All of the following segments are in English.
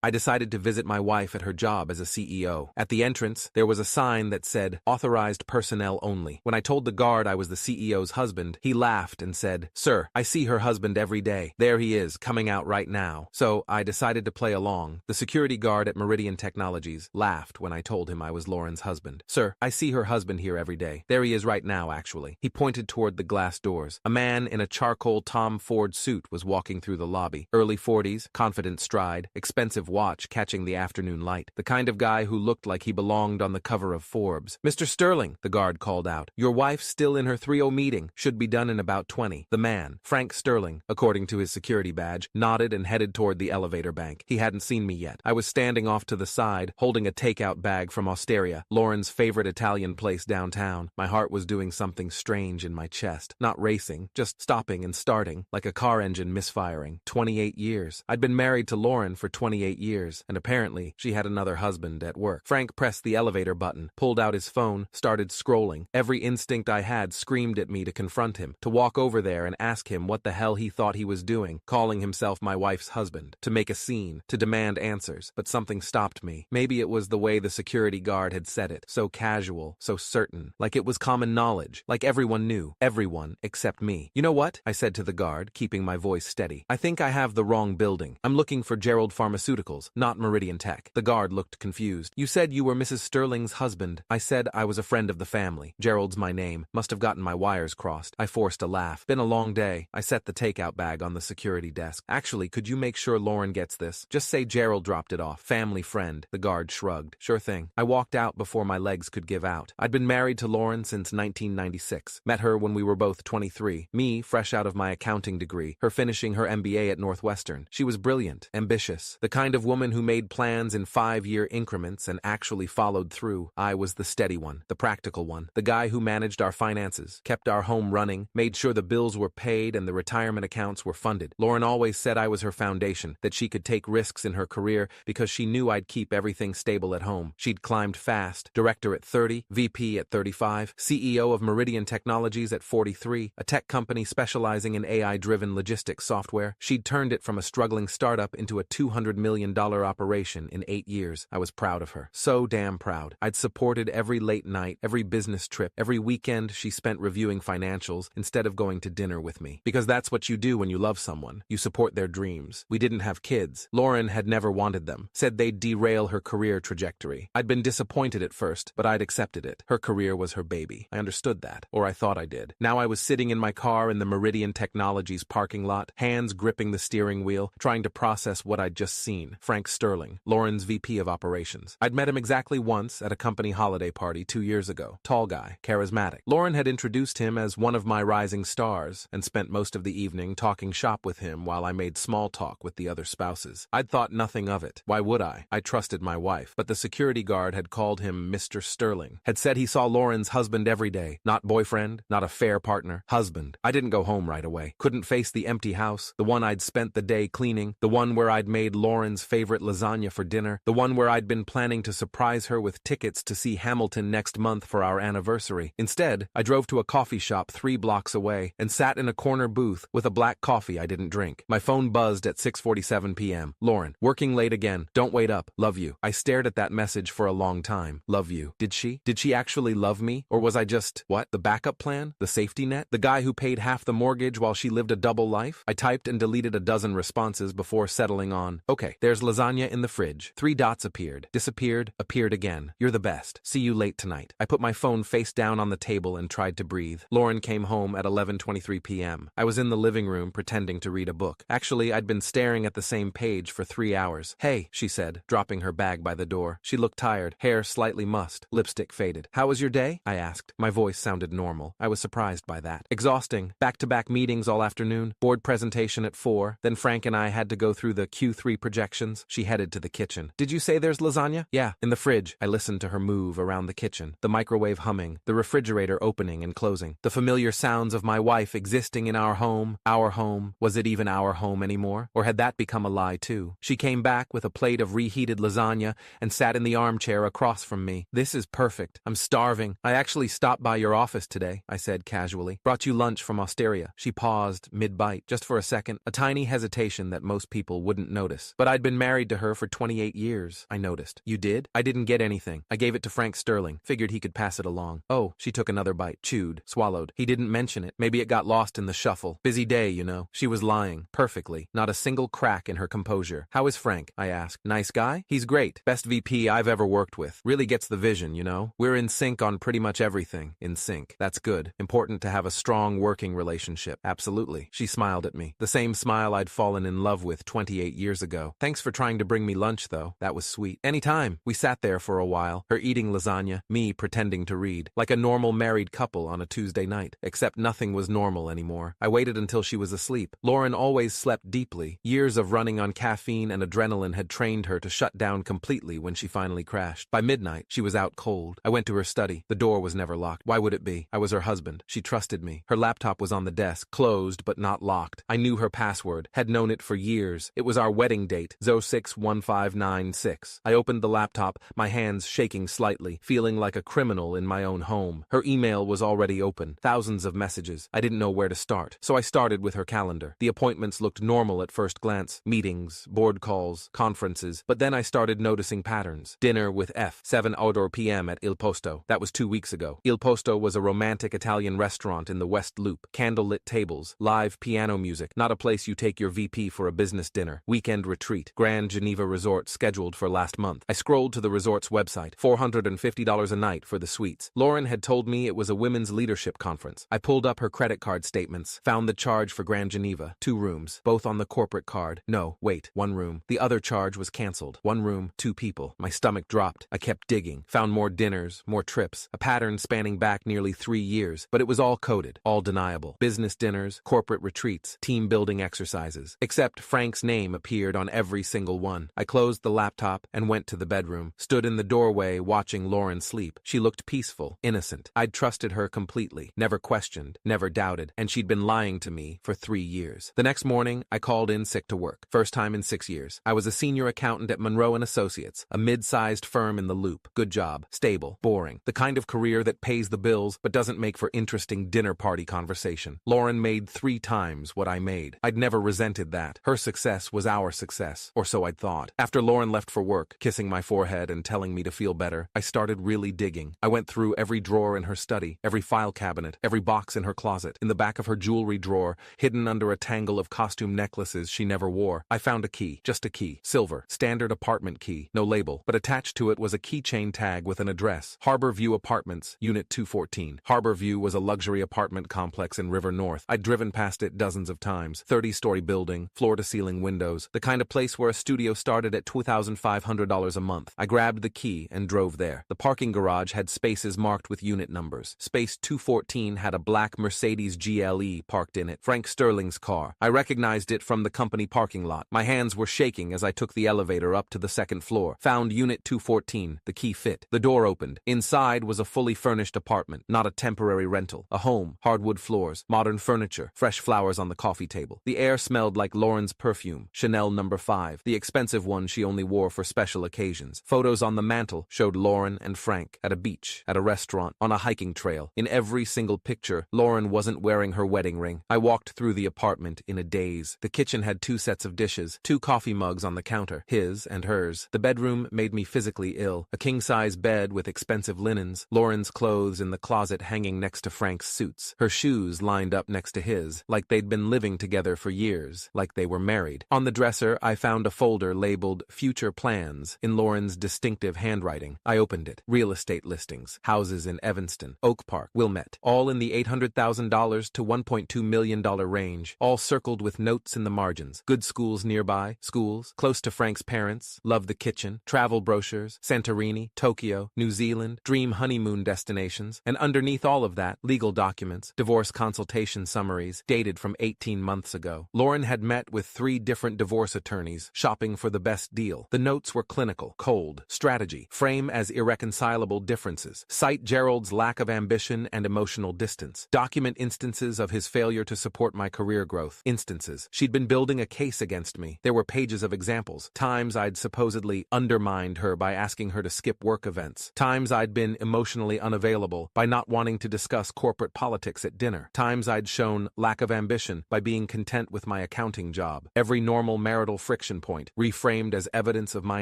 I decided to visit my wife at her job as a CEO. At the entrance, there was a sign that said, "Authorized personnel only." When I told the guard I was the CEO's husband, he laughed and said, "Sir, I see her husband every day. There he is, coming out right now." So I decided to play along. The security guard at Meridian Technologies laughed when I told him I was Lauren's husband. "Sir, I see her husband here every day. There he is right now, actually." He pointed toward the glass doors. A man in a charcoal Tom Ford suit was walking through the lobby. Early 40s, confident stride, expensive watch catching the afternoon light. The kind of guy who looked like he belonged on the cover of Forbes. "Mr. Sterling," the guard called out. "Your wife's still in her 3:00 meeting. Should be done in about 20. The man, Frank Sterling, according to his security badge, nodded and headed toward the elevator bank. He hadn't seen me yet. I was standing off to the side, holding a takeout bag from Osteria, Lauren's favorite Italian place downtown. My heart was doing something strange in my chest. Not racing, just stopping and starting, like a car engine misfiring. 28 years. I'd been married to Lauren for 28 years, and apparently she had another husband at work. Frank pressed the elevator button, pulled out his phone, started scrolling. Every instinct I had screamed at me to confront him, to walk over there and ask him what the hell he thought he was doing, calling himself my wife's husband, to make a scene, to demand answers. But something stopped me. Maybe it was the way the security guard had said it, so casual, so certain, like it was common knowledge, like everyone knew, everyone except me. "You know what?" I said to the guard, keeping my voice steady. "I think I have the wrong building. I'm looking for Gerald Pharmaceuticals, not Meridian Tech." The guard looked confused. "You said you were Mrs. Sterling's husband." I said I was a friend of the family. Gerald's my name. Must have gotten my wires crossed. I forced a laugh. "Been a long day." I set the takeout bag on the security desk. "Actually, could you make sure Lauren gets this? Just say Gerald dropped it off. Family friend." The guard shrugged. "Sure thing." I walked out before my legs could give out. I'd been married to Lauren since 1996. Met her when we were both 23. Me, fresh out of my accounting degree. Her finishing her MBA at Northwestern. She was brilliant, ambitious, the kind of woman who made plans in 5-year increments and actually followed through. I was the steady one, the practical one, the guy who managed our finances, kept our home running, made sure the bills were paid and the retirement accounts were funded. Lauren always said I was her foundation, that she could take risks in her career because she knew I'd keep everything stable at home. She'd climbed fast, director at 30, VP at 35, CEO of Meridian Technologies at 43, a tech company specializing in AI-driven logistics software. She'd turned it from a struggling startup into a $200 million operation in 8 years. I was proud of her. So damn proud. I'd supported every late night, every business trip, every weekend she spent reviewing financials instead of going to dinner with me. Because that's what you do when you love someone. You support their dreams. We didn't have kids. Lauren had never wanted them. Said they'd derail her career trajectory. I'd been disappointed at first, but I'd accepted it. Her career was her baby. I understood that. Or I thought I did. Now I was sitting in my car in the Meridian Technologies parking lot, hands gripping the steering wheel, trying to process what I'd just seen. Frank Sterling, Lauren's VP of operations. I'd met him exactly once at a company holiday party 2 years ago. Tall guy, charismatic. Lauren had introduced him as one of my rising stars and spent most of the evening talking shop with him while I made small talk with the other spouses. I'd thought nothing of it. Why would I? I trusted my wife. But the security guard had called him Mr. Sterling. Had said he saw Lauren's husband every day. Not boyfriend, not affair partner. Husband. I didn't go home right away. Couldn't face the empty house, the one I'd spent the day cleaning, the one where I'd made Lauren's favorite lasagna for dinner, the one where I'd been planning to surprise her with tickets to see Hamilton next month for our anniversary. Instead, I drove to a coffee shop 3 blocks away and sat in a corner booth with a black coffee I didn't drink. My phone buzzed at 6:47 p.m. "Lauren, working late again. Don't wait up. Love you." I stared at that message for a long time. Love you. Did she? Did she actually love me? Or was I just, what, the backup plan? The safety net? The guy who paid half the mortgage while she lived a double life? I typed and deleted a dozen responses before settling on, "Okay, there's lasagna in the fridge." 3 dots appeared, disappeared, appeared again. "You're the best. See you late tonight." I put my phone face down on the table and tried to breathe. Lauren came home at 11:23 p.m. I was in the living room pretending to read a book. Actually, I'd been staring at the same page for 3 hours. "Hey," she said, dropping her bag by the door. She looked tired, hair slightly mussed, lipstick faded. "How was your day?" I asked. My voice sounded normal. I was surprised by that. "Exhausting. Back-to-back meetings all afternoon. Board presentation at 4. Then Frank and I had to go through the Q3 projections." She headed to the kitchen. "Did you say there's lasagna?" "Yeah, in the fridge." I listened to her move around the kitchen, the microwave humming, the refrigerator opening and closing, the familiar sounds of my wife existing in our home. Our home. Was it even our home anymore? Or had that become a lie too? She came back with a plate of reheated lasagna and sat in the armchair across from me. "This is perfect. I'm starving. I actually stopped by your office today," I said casually. "Brought you lunch from Osteria." She paused, mid-bite, just for a second, a tiny hesitation that most people wouldn't notice. But I'd been been married to her for 28 years, I noticed. You did? I didn't get anything. I gave it to Frank Sterling. Figured he could pass it along. Oh, she took another bite. Chewed. Swallowed. He didn't mention it. Maybe it got lost in the shuffle. Busy day, you know. She was lying. Perfectly. Not a single crack in her composure. How is Frank? I asked. Nice guy? He's great. Best VP I've ever worked with. Really gets the vision, you know? We're in sync on pretty much everything. In sync. That's good. Important to have a strong working relationship. Absolutely. She smiled at me. The same smile I'd fallen in love with 28 years ago. Thanks for trying to bring me lunch, though. That was sweet. Anytime. We sat there for a while. Her eating lasagna, me pretending to read. Like a normal married couple on a Tuesday night. Except nothing was normal anymore. I waited until she was asleep. Lauren always slept deeply. Years of running on caffeine and adrenaline had trained her to shut down completely when she finally crashed. By midnight, she was out cold. I went to her study. The door was never locked. Why would it be? I was her husband. She trusted me. Her laptop was on the desk, closed but not locked. I knew her password, had known it for years. It was our wedding date, 061596. I opened the laptop, my hands shaking slightly, feeling like a criminal in my own home. Her email was already open, thousands of messages. I didn't know where to start, so I started with her calendar. The appointments looked normal at first glance, meetings, board calls, conferences, but then I started noticing patterns. Dinner with F, 7 outdoor p.m. at Il Posto. That was 2 weeks ago. Il Posto was a romantic Italian restaurant in the West Loop. Candlelit tables, live piano music, not a place you take your VP for a business dinner. Weekend retreat, Grand Geneva Resort scheduled for last month. I scrolled to the resort's website, $450 a night for the suites. Lauren had told me it was a women's leadership conference. I pulled up her credit card statements, found the charge for Grand Geneva, 2 rooms, both on the corporate card. No, wait, 1 room. The other charge was canceled. 1 room, 2 people. My stomach dropped. I kept digging, found more dinners, more trips, a pattern spanning back nearly 3 years, but it was all coded, all deniable. Business dinners, corporate retreats, team-building exercises. Except Frank's name appeared on every single one. I closed the laptop and went to the bedroom, stood in the doorway watching Lauren sleep. She looked peaceful, innocent. I'd trusted her completely, never questioned, never doubted, and she'd been lying to me for 3 years. The next morning, I called in sick to work. First time in 6 years. I was a senior accountant at Monroe & Associates, a mid-sized firm in the Loop. Good job, stable, boring. The kind of career that pays the bills but doesn't make for interesting dinner party conversation. Lauren made 3 times what I made. I'd never resented that. Her success was our success, or so I'd thought. After Lauren left for work, kissing my forehead and telling me to feel better, I started really digging. I went through every drawer in her study, every file cabinet, every box in her closet, in the back of her jewelry drawer, hidden under a tangle of costume necklaces she never wore. I found a key, just a key, silver, standard apartment key, no label, but attached to it was a keychain tag with an address. Harbor View Apartments, Unit 214. Harbor View was a luxury apartment complex in River North. I'd driven past it dozens of times. 30-story building, floor-to-ceiling windows, the kind of place where a studio started at $2,500 a month. I grabbed the key and drove there. The parking garage had spaces marked with unit numbers. Space 214 had a black Mercedes GLE parked in it, Frank Sterling's car. I recognized it from the company parking lot. My hands were shaking as I took the elevator up to the 2nd floor. Found Unit 214. The key fit. The door opened. Inside was a fully furnished apartment, not a temporary rental. A home, hardwood floors, modern furniture, fresh flowers on the coffee table. The air smelled like Lauren's perfume, Chanel No. 5, the expensive one she only wore for special occasions. Photos on the mantel showed Lauren and Frank at a beach, at a restaurant, on a hiking trail. In every single picture, Lauren wasn't wearing her wedding ring. I walked through the apartment in a daze. The kitchen had 2 sets of dishes, 2 coffee mugs on the counter, his and hers. The bedroom made me physically ill. A king-size bed with expensive linens, Lauren's clothes in the closet hanging next to Frank's suits, her shoes lined up next to his, like they'd been living together for years, like they were married. On the dresser, I found a folder labeled Future Plans in Lauren's distinctive handwriting. I opened it. Real estate listings, houses in Evanston, Oak Park, Wilmette, all in the $800,000 to $1.2 million range, all circled with notes in the margins. Good schools nearby, schools, close to Frank's parents, love the kitchen, travel brochures, Santorini, Tokyo, New Zealand, dream honeymoon destinations, and underneath all of that, legal documents, divorce consultation summaries, dated from 18 months ago. Lauren had met with 3 different divorce attorneys, shopping for the best deal. The notes were clinical, cold, strategy, frame as irreconcilable differences, cite Gerald's lack of ambition and emotional distance, document instances of his failure to support my career growth, instances. She'd been building a case against me. There were pages of examples, times I'd supposedly undermined her by asking her to skip work events, times I'd been emotionally unavailable by not wanting to discuss corporate politics at dinner, times I'd shown lack of ambition by being content with my accounting job. Every normal marital friction point, reframed as evidence of my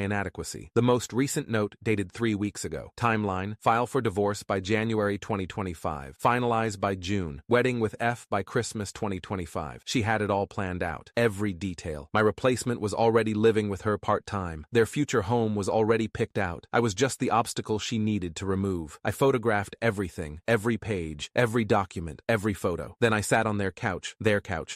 inadequacy. The most recent note dated 3 weeks ago. Timeline: file for divorce by January 2025. Finalized by June. Wedding with F by Christmas 2025. She had it all planned out. Every detail. My replacement was already living with her part-time. Their future home was already picked out. I was just the obstacle she needed to remove. I photographed everything, every page, every document, every photo. Then I sat on their couch,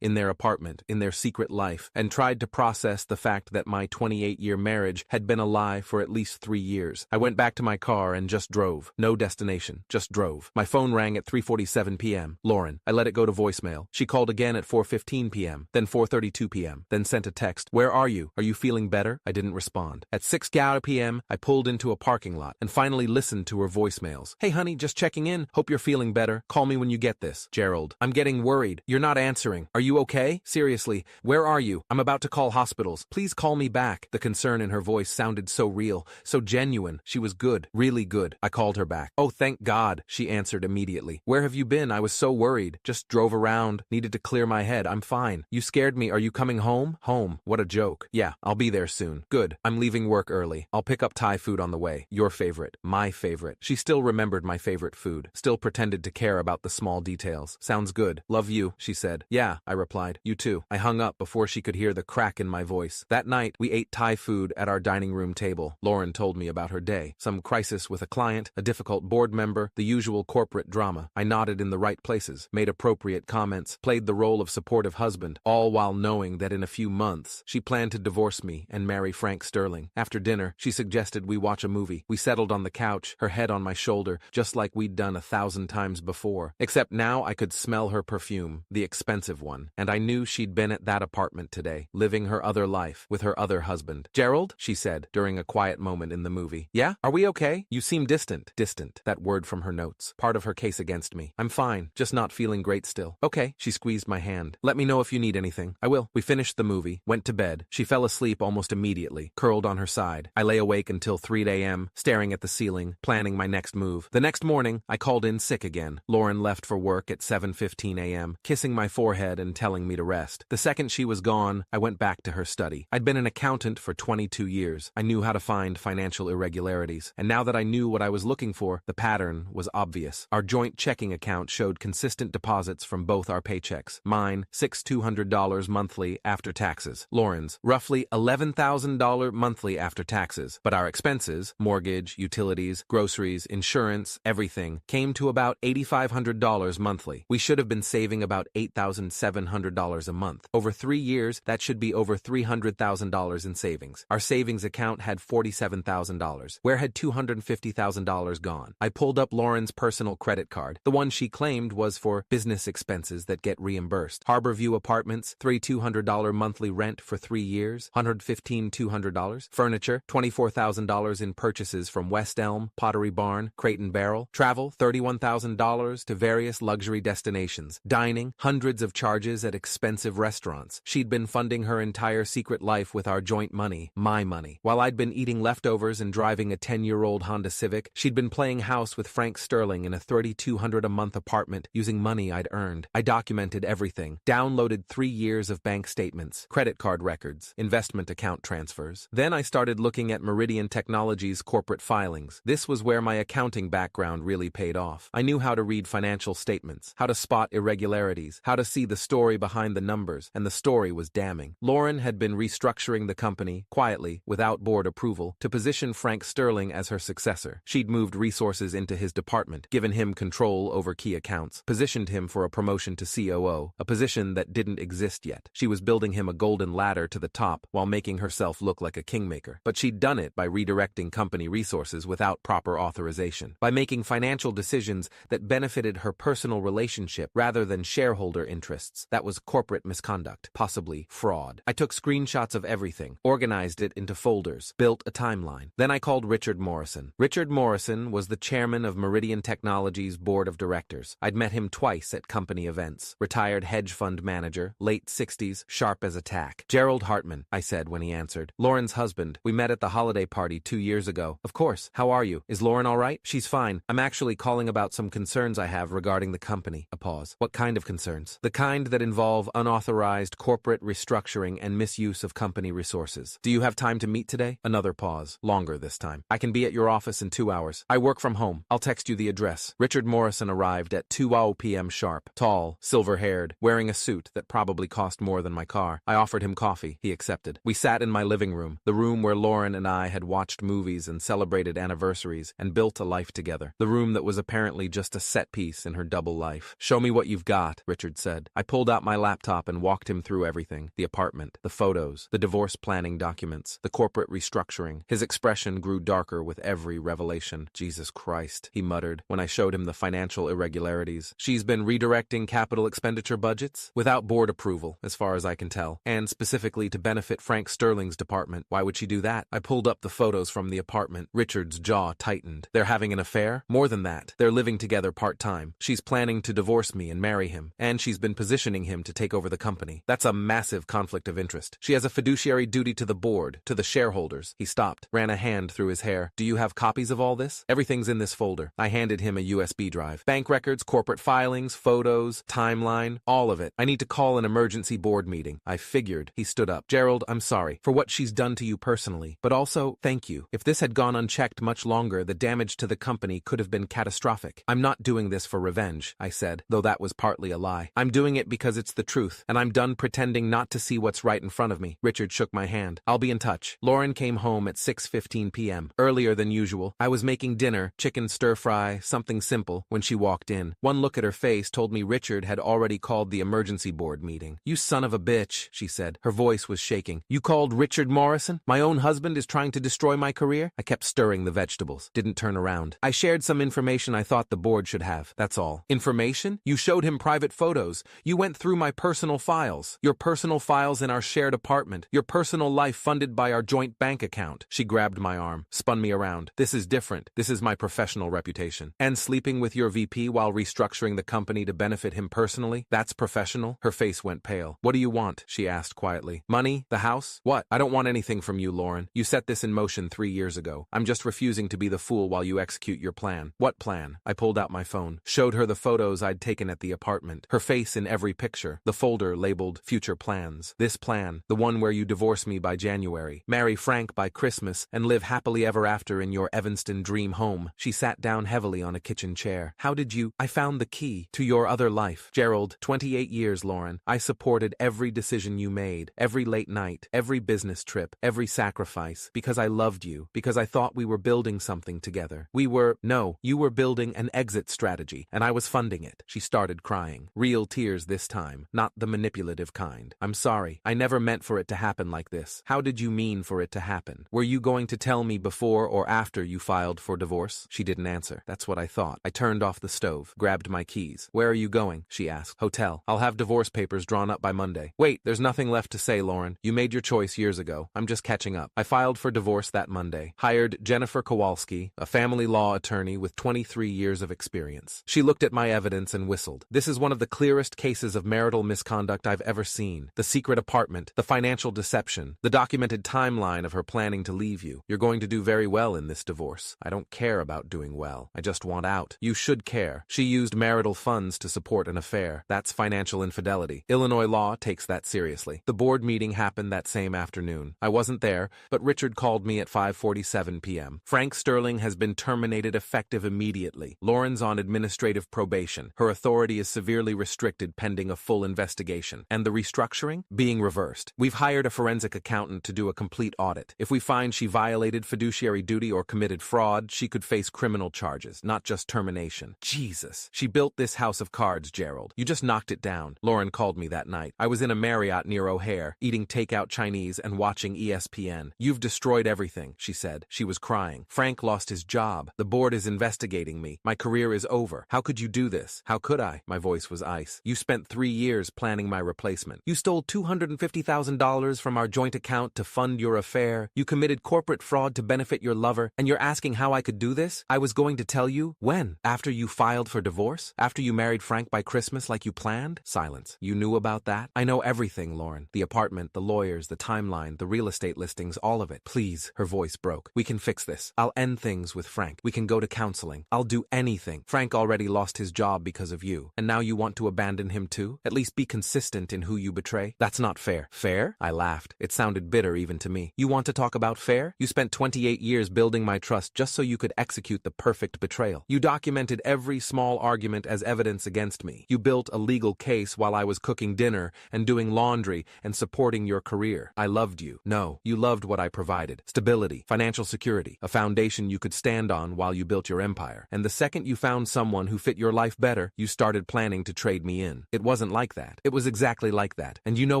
in their apartment, in their secret life, and tried to process the fact that my 28-year marriage had been a lie for at least 3 years. I went back to my car and just drove. No destination, just drove. My phone rang at 3:47 p.m. Lauren. I let it go to voicemail. She called again at 4:15 p.m., then 4:32 p.m., then sent a text. Where are you? Are you feeling better? I didn't respond. At 6 p.m., I pulled into a parking lot and finally listened to her voicemails. Hey honey, just checking in. Hope you're feeling better. Call me when you get this. Gerald. I'm getting worried. You're not answering. Are you okay? Seriously, where are you? I'm about to call hospitals. Please call me back. The concern in her voice sounded so real, so genuine. She was good, really good. I called her back. Oh, thank God, she answered immediately. Where have you been? I was so worried. Just drove around. Needed to clear my head. I'm fine. You scared me. Are you coming home? Home. What a joke. Yeah, I'll be there soon. Good. I'm leaving work early. I'll pick up Thai food on the way. Your favorite. My favorite. She still remembered my favorite food. Still pretended to care about the small details. Sounds good. Love you, she said. Yeah, I replied. You too. I hung up before she could hear the crack in my voice. That night, we ate Thai food at our dining room table. Lauren told me about her day. Some crisis with a client, a difficult board member, the usual corporate drama. I nodded in the right places, made appropriate comments, played the role of supportive husband, all while knowing that in a few months, she planned to divorce me and marry Frank Sterling. After dinner, she suggested we watch a movie. We settled on the couch, her head on my shoulder, just like we'd done 1,000 times before. Except now I could smell her perfume, the expensive one, and I knew she'd been at that apartment today, living her other life, with her other husband. Gerald, she said, during a quiet moment in the movie. Yeah? Are we okay? You seem distant. Distant. That word from her notes. Part of her case against me. I'm fine, just not feeling great still. Okay. She squeezed my hand. Let me know if you need anything. I will. We finished the movie, went to bed. She fell asleep almost immediately, curled on her side. I lay awake until 3 a.m., staring at the ceiling, planning my next move. The next morning, I called in sick again. Lauren left for work at 7:15 a.m., kissing my forehead and telling me to rest. The second she was gone, I went back to her study. I'd been an accountant for 22 years. I knew how to find financial irregularities, and now that I knew what I was looking for, the pattern was obvious. Our joint checking account showed consistent deposits from both our paychecks. Mine, $6,200 monthly after taxes. Lauren's, roughly $11,000 monthly after taxes. But our expenses, mortgage, utilities, groceries, insurance, everything, came to about $8,500 monthly. We should have been saving about $8,700 a month. Over 3 years, that should be over $300,000 in savings. Our savings account had $47,000. Where had $250,000 gone? I pulled up Lauren's personal credit card. The one she claimed was for business expenses that get reimbursed. Harborview Apartments, $3,200 monthly rent for 3 years, $115,200. Furniture, $24,000 in purchases from West Elm, Pottery Barn, Crate and Barrel. Travel, $31,000 to various luxury destinations. Dining, hundreds of charges at expensive restaurants. She'd been funding her entire secret life with our joint money, my money. While I'd been eating leftovers and driving a 10-year-old Honda Civic, she'd been playing house with Frank Sterling in a $3,200 a month apartment using money I'd earned. I documented everything, downloaded 3 years of bank statements, credit card records, investment account transfers. Then I started looking at Meridian Technologies' corporate filings. This was where my accounting background really paid off. I knew how to read financial statements, how to spot irregularities, how to see the story behind the numbers, and the story was damning. Lauren had been restructuring the company, quietly, without board approval, to position Frank Sterling as her successor. She'd moved resources into his department, given him control over key accounts, positioned him for a promotion to COO, a position that didn't exist yet. She was building him a golden ladder to the top while making herself look like a kingmaker. But she'd done it by redirecting company resources without proper authorization, by making financial decisions that benefited her personal relationship rather than shareholder interests. That was corporate misconduct, possibly fraud. I took screenshots of everything, organized it into folders, built a timeline. Then I called Richard Morrison. Richard Morrison was the chairman of Meridian Technologies' board of directors. I'd met him twice at company events. Retired hedge fund manager, late 60s, sharp as a tack. Gerald Hartman, I said when he answered. Lauren's husband. We met at the holiday party 2 years ago. Of course. How are you? Is Lauren all right? She's fine. I'm actually calling about some concerns I have regarding the company. A pause. What kind of concerns? The kind that involve unauthorized corporate restructuring and misuse of of company resources. Do you have time to meet today? Another pause. Longer this time. I can be at your office in 2 hours. I work from home. I'll text you the address. Richard Morrison arrived at 2 p.m. sharp. Tall, silver-haired, wearing a suit that probably cost more than my car. I offered him coffee. He accepted. We sat in my living room, the room where Lauren and I had watched movies and celebrated anniversaries and built a life together. The room that was apparently just a set piece in her double life. Show me what you've got, Richard said. I pulled out my laptop and walked him through everything. The apartment, the photos, the divorce planning documents, the corporate restructuring. His expression grew darker with every revelation. Jesus Christ, he muttered when I showed him the financial irregularities. She's been redirecting capital expenditure budgets without board approval, as far as I can tell, and specifically to benefit Frank Sterling's department. Why would she do that? I pulled up the photos from the apartment. Richard's jaw tightened. They're having an affair? More than that. They're living together part-time. She's planning to divorce me and marry him, and she's been positioning him to take over the company. That's a massive conflict of interest. She has a fiduciary duty to the board, to the shareholders. He stopped, ran a hand through his hair. Do you have copies of all this? Everything's in this folder. I handed him a USB drive. Bank records, corporate filings, photos, timeline, all of it. I need to call an emergency board meeting. I figured. He stood up. Gerald, I'm sorry for what she's done to you personally, but also, thank you. If this had gone unchecked much longer, the damage to the company could have been catastrophic. I'm not doing this for revenge, I said, though that was partly a lie. I'm doing it because it's the truth, and I'm done pretending not to see what's right in front of me. Richard shook my hand. I'll be in touch. Lauren came home at 6:15 p.m., earlier than usual. I was making dinner, chicken stir-fry, something simple, when she walked in. One look at her face told me Richard had already called the emergency board meeting. You son of a bitch, she said. Her voice was shaking. You called Richard Morrison? My own husband is trying to destroy my career? I kept stirring the vegetables. Didn't turn around. I shared some information I thought the board should have. That's all. Information? You showed him private photos. You went through my personal files. Your personal files in our shared apartment. Your personal life funded by our joint bank account. She grabbed my arm, spun me around. This is different. This is my professional reputation. And sleeping with your VP while restructuring the company to benefit him personally? That's professional? Her face went pale. What do you want? She asked quietly. Money? The house? What? I don't want anything from you, Lauren. You set this in motion 3 years ago. I'm just refusing to be the fool while you execute your plan. What plan? I pulled out my phone, showed her the photos I'd taken at the apartment, her face in every picture, the folder labeled Future Plans. This plan, the one where you divorce me by January, marry Frank by Christmas, and live happily ever after in your Evanston dream home. She sat down heavily on a kitchen chair. How did you? I found the key to your other life. Gerald, 28 years, Lauren. I supported every decision you made, every late night, every business trip, every sacrifice, because I loved you, because I thought we were building something together. You were building an exit strategy, and I was funding it. She started crying. Real tears this time, not the manipulative kind. I'm sorry. I never meant for it to happen like this. How did you mean for it to happen? Were you going to tell me before or after you filed for divorce? She didn't answer. That's what I thought. I turned off the stove, grabbed my keys. Where are you going? She asked. Hotel. I'll have divorce papers drawn up by Monday. Wait, there's nothing left to say, Lauren. You made your choice years ago. I'm just catching up. I filed for divorce that Monday. Hired Jennifer Kowalski, a family law attorney with 23 years of experience. She looked at my evidence and whistled. This is one of the clearest cases of marital misconduct I've ever seen. The secret apartment, the financial deception, the documented timeline of her planning to leave you. You're going to do very well in this divorce. I don't care about doing well. I just want out. You should care. She used marital funds to support an affair. That's financial infidelity. Illinois law takes that seriously. The board meeting happened that same afternoon. I wasn't there, but Richard called me at 5:47 p.m. Frank Sterling has been terminated effective immediately. Lauren's on administrative probation. Her authority is severely restricted pending a full investigation. And the restructuring? Being reversed. We've hired a forensic accountant to do a complete audit. If we find she violated fiduciary duty or committed fraud, she could face criminal charges, not just termination. Jesus. She built this house of cards, Gerald. You just knocked it down. Lauren called me that night. I was in a Marriott near O'Hare, eating takeout Chinese and watching ESPN. You've destroyed everything, she said. She was crying. Frank lost his job. The board is investigating me. My career is over. How could you do this? How could I? My voice was ice. You spent 3 years planning my replacement. You stole $250,000 from our joint account to fund your affair. You committed corporate fraud to benefit your lover, and you're asking how I could do this? I was going to tell you. When? After you filed for divorce? After you married Frank by Christmas like you planned? Silence. You knew about that? I know everything, Lauren. The apartment, the lawyers, the timeline, the real estate listings, all of it. Please. Her voice broke. We can fix this. I'll end things with Frank. We can go to counseling. I'll do anything. Frank already lost his job because of you, and now you want to abandon him too? At least be consistent in who you betray. That's not fair. Fair? Fair? I laughed. It sounded bitter even to me. You want to talk about fair? You spent 28 years building my trust just so you could execute the perfect betrayal. You documented every small argument as evidence against me. You built a legal case while I was cooking dinner and doing laundry and supporting your career. I loved you. No, you loved what I provided. Stability, financial security, a foundation you could stand on while you built your empire. And the second you found someone who fit your life better, you started planning to trade me in. It wasn't like that. It was exactly like that. And you know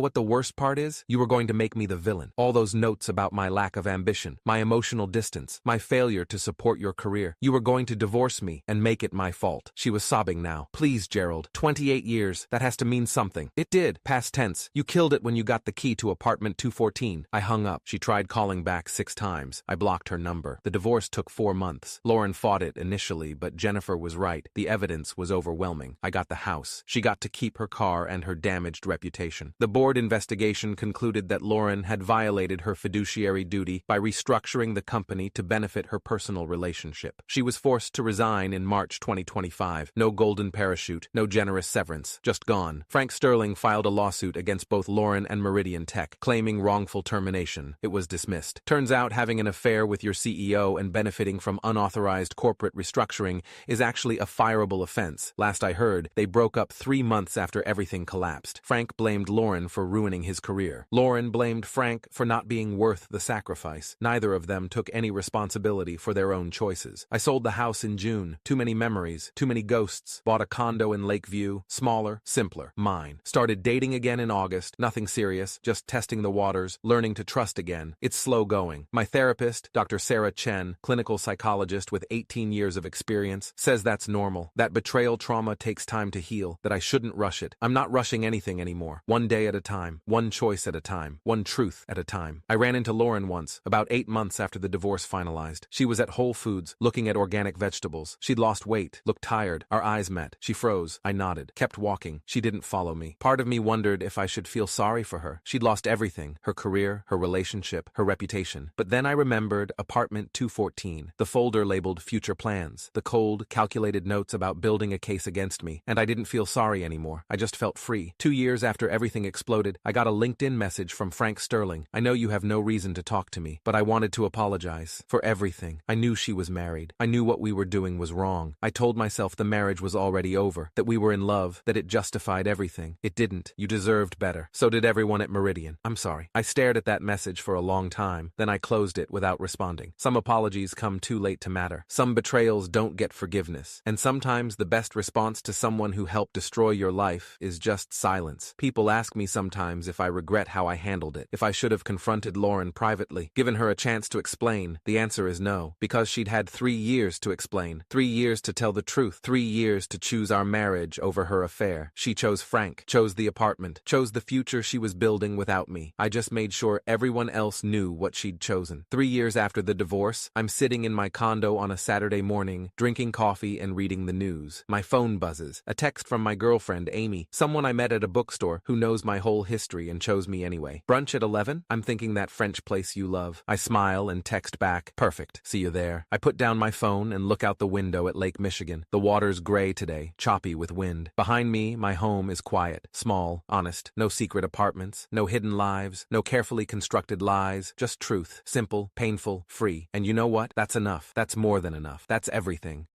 what the worst part is? You were going to make me the villain. All those notes about my lack of ambition, my emotional distance, my failure to support your career. You were going to divorce me and make it my fault. She was sobbing now. Please, Gerald. 28 years. That has to mean something. It did. Past tense. You killed it when you got the key to apartment 214. I hung up. She tried calling back 6 times. I blocked her number. The divorce took 4 months. Lauren fought it initially, but Jennifer was right. The evidence was overwhelming. I got the house. She got to keep her car and her damaged reputation. The board investigation concluded that Lauren had violated her fiduciary duty by restructuring the company to benefit her personal relationship. She was forced to resign in March 2025. No golden parachute, no generous severance, just gone. Frank Sterling filed a lawsuit against both Lauren and Meridian Tech, claiming wrongful termination. It was dismissed. Turns out having an affair with your CEO and benefiting from unauthorized corporate restructuring is actually a fireable offense. Last I heard, they broke up 3 months after everything collapsed. Frank blamed Lauren for ruining his career. Lauren blamed Frank for not being worth the sacrifice. Neither of them took any responsibility for their own choices. I sold the house in June. Too many memories, too many ghosts. Bought a condo in Lakeview. Smaller, simpler. Mine. Started dating again in August. Nothing serious, just testing the waters, learning to trust again. It's slow going. My therapist, Dr. Sarah Chen, clinical psychologist with 18 years of experience, says that's normal. That betrayal trauma takes time to heal, that I shouldn't rush it. I'm not rushing anything anymore. One day at a time. One choice at a time. One truth at a time. I ran into Lauren once, about 8 months after the divorce finalized. She was at Whole Foods, looking at organic vegetables. She'd lost weight, looked tired. Our eyes met. She froze. I nodded. Kept walking. She didn't follow me. Part of me wondered if I should feel sorry for her. She'd lost everything. Her career, her relationship, her reputation. But then I remembered apartment 214, the folder labeled future plans, the cold, calculated notes about building a case against me, and I didn't feel sorry anymore. I just felt free. 2 years after everything exploded, I got a LinkedIn message from Frank Sterling. I know you have no reason to talk to me, but I wanted to apologize for everything. I knew she was married. I knew what we were doing was wrong. I told myself the marriage was already over, that we were in love, that it justified everything. It didn't. You deserved better. So did everyone at Meridian. I'm sorry. I stared at that message for a long time, then I closed it without responding. Some apologies come too late to matter. Some betrayals don't get forgiveness. And sometimes the best response to someone who helped destroy your life is just silence. People ask me sometimes if I regret how I handled it, if I should have confronted Lauren privately, given her a chance to explain. The answer is no, because she'd had 3 years to explain, 3 years to tell the truth, 3 years to choose our marriage over her affair. She chose Frank, chose the apartment, chose the future she was building without me. I just made sure everyone else knew what she'd chosen. 3 years after the divorce, I'm sitting in my condo on a Saturday morning, drinking coffee and reading the news. My phone buzzes. A text from my girlfriend, Amy, someone I met at a bookstore who knows my whole history and chose me anyway. Brunch at 11? I'm thinking that French place you love. I smile and text back, perfect, see you there. I put down my phone and look out the window at Lake Michigan. The water's gray today, choppy with wind. Behind me, my home is quiet, small, honest. No secret apartments, no hidden lives, no carefully constructed lies, just truth, simple, painful, free. And you know what? That's enough. That's more than enough. That's everything.